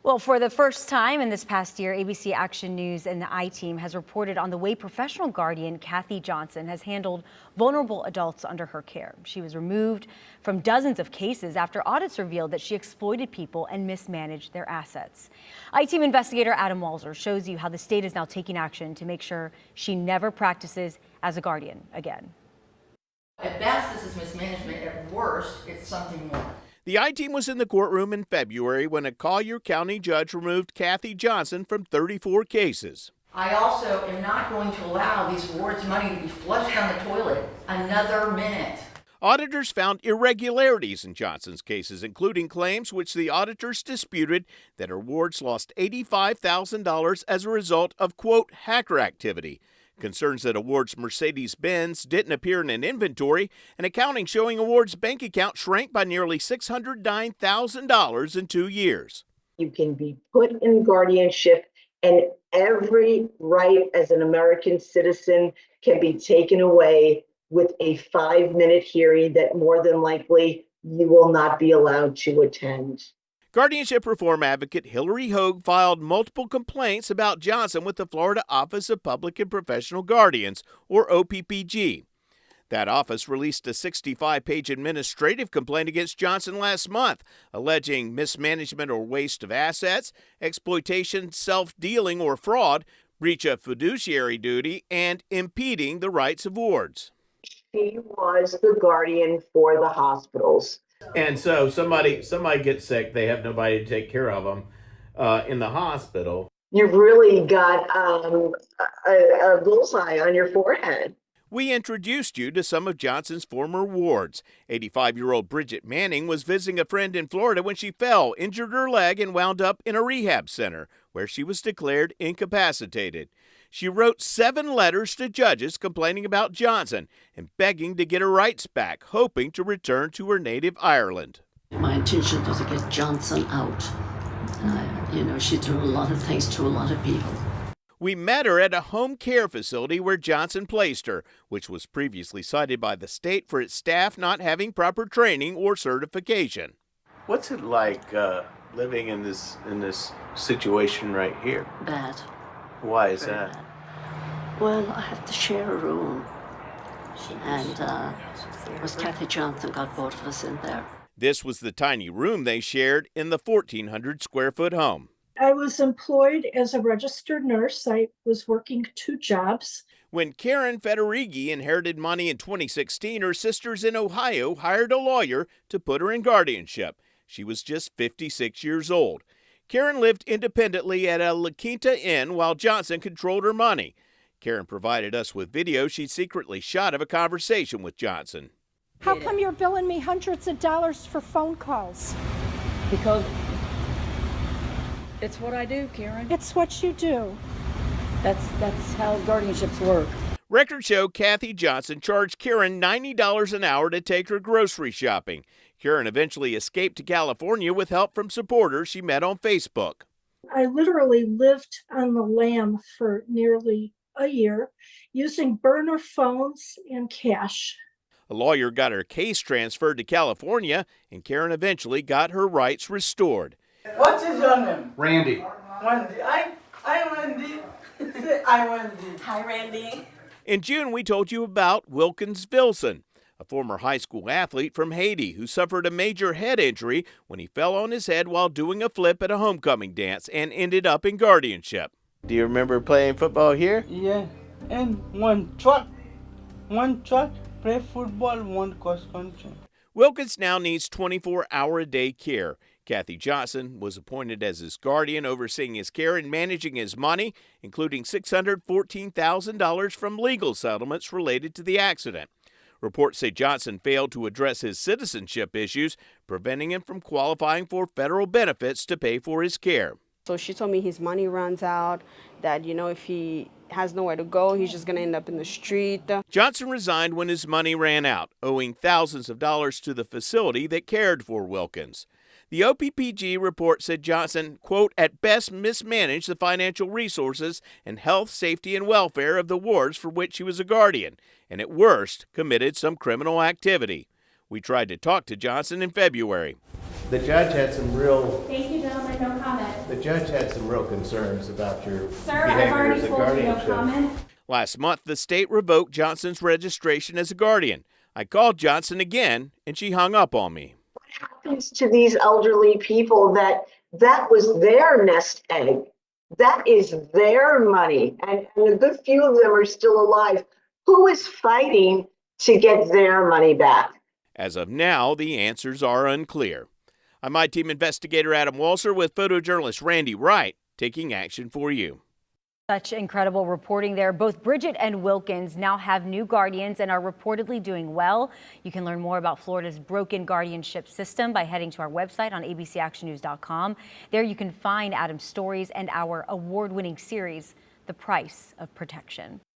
Well, for the first time in this past year, ABC Action News and the I-Team has reported on the way professional guardian Kathy Johnson has handled vulnerable adults under her care. She was removed from dozens of cases after audits revealed that she exploited people and mismanaged their assets. I-Team investigator Adam Walzer shows you how the state is now taking action to make sure she never practices as a guardian again. At best, this is mismanagement. At worst, it's something more. The I-Team was in the courtroom in February when a Collier County judge removed Kathy Johnson from 34 cases. I also am not going to allow these awards money to be flushed down the toilet another minute. Auditors found irregularities in Johnson's cases, including claims which the auditors disputed that her wards lost $85,000 as a result of, quote, hacker activity. Concerns that Award's Mercedes-Benz didn't appear in an inventory, and accounting showing Award's bank account shrank by nearly $609,000 in 2 years. You can be put in guardianship, and every right as an American citizen can be taken away with a 5-minute hearing that more than likely you will not be allowed to attend. Guardianship reform advocate Hillary Hogue filed multiple complaints about Johnson with the Florida Office of Public and Professional Guardians, or OPPG. That office released a 65-page administrative complaint against Johnson last month, alleging mismanagement or waste of assets, exploitation, self-dealing or fraud, breach of fiduciary duty, and impeding the rights of wards. She was the guardian for the hospitals. And so somebody gets sick, they have nobody to take care of them in the hospital. You've really got a bullseye on your forehead. We introduced you to some of Johnson's former wards. 85-year-old Bridget Manning was visiting a friend in Florida when she fell, injured her leg, and wound up in a rehab center, where she was declared incapacitated. She wrote 7 letters to judges complaining about Johnson and begging to get her rights back, hoping to return to her native Ireland. My intention was to get Johnson out. She threw a lot of things to a lot of people. We met her at a home care facility where Johnson placed her, which was previously cited by the state for its staff not having proper training or certification. What's it like living in this situation right here? Bad. Why is Very that? bad. Well, I have to share a room, and it was Kathy Johnson got both of us in there. This was the tiny room they shared in the 1,400-square-foot home. I was employed as a registered nurse. I was working 2 jobs. When Karen Federighi inherited money in 2016, her sisters in Ohio hired a lawyer to put her in guardianship. She was just 56 years old. Karen lived independently at a La Quinta Inn while Johnson controlled her money. Karen provided us with video she secretly shot of a conversation with Johnson. How come you're billing me hundreds of dollars for phone calls? Because it's what I do, Karen. It's what you do. That's how guardianships work. Records show Kathy Johnson charged Karen $90 an hour to take her grocery shopping. Karen eventually escaped to California with help from supporters she met on Facebook. I literally lived on the lam for nearly a year using burner phones and cash. A lawyer got her case transferred to California, and Karen eventually got her rights restored. What is your name? Randy. Randy. Hi, Randy. Say hi, Randy. Hi, Randy. In June, we told you about Wilkins Vilson, a former high school athlete from Haiti who suffered a major head injury when he fell on his head while doing a flip at a homecoming dance and ended up in guardianship. Do you remember playing football here? Yeah, and one truck, play football, one cross country. Wilkins now needs 24-hour-a-day care. Kathy Johnson was appointed as his guardian, overseeing his care and managing his money, including $614,000 from legal settlements related to the accident. Reports say Johnson failed to address his citizenship issues, preventing him from qualifying for federal benefits to pay for his care. So she told me his money runs out, that, if he has nowhere to go, he's just going to end up in the street. Johnson resigned when his money ran out, owing thousands of dollars to the facility that cared for Wilkins. The OPPG report said Johnson, quote, at best mismanaged the financial resources and health, safety, and welfare of the wards for which he was a guardian, and at worst committed some criminal activity. We tried to talk to Johnson in February. The judge had some real... Thank you, gentlemen. No comment. The judge had some real concerns about your Sir, I've behavior already as a told you no guardianship. comment. Last month, the state revoked Johnson's registration as a guardian. I called Johnson again, and she hung up on me. What happens to these elderly people that was their nest egg? That is their money, and a good few of them are still alive. Who is fighting to get their money back? As of now, the answers are unclear. I'm I-Team investigator Adam Walser with photojournalist Randy Wright taking action for you. Such incredible reporting there. Both Bridget and Wilkins now have new guardians and are reportedly doing well. You can learn more about Florida's broken guardianship system by heading to our website on abcactionnews.com. There you can find Adam's stories and our award-winning series, The Price of Protection.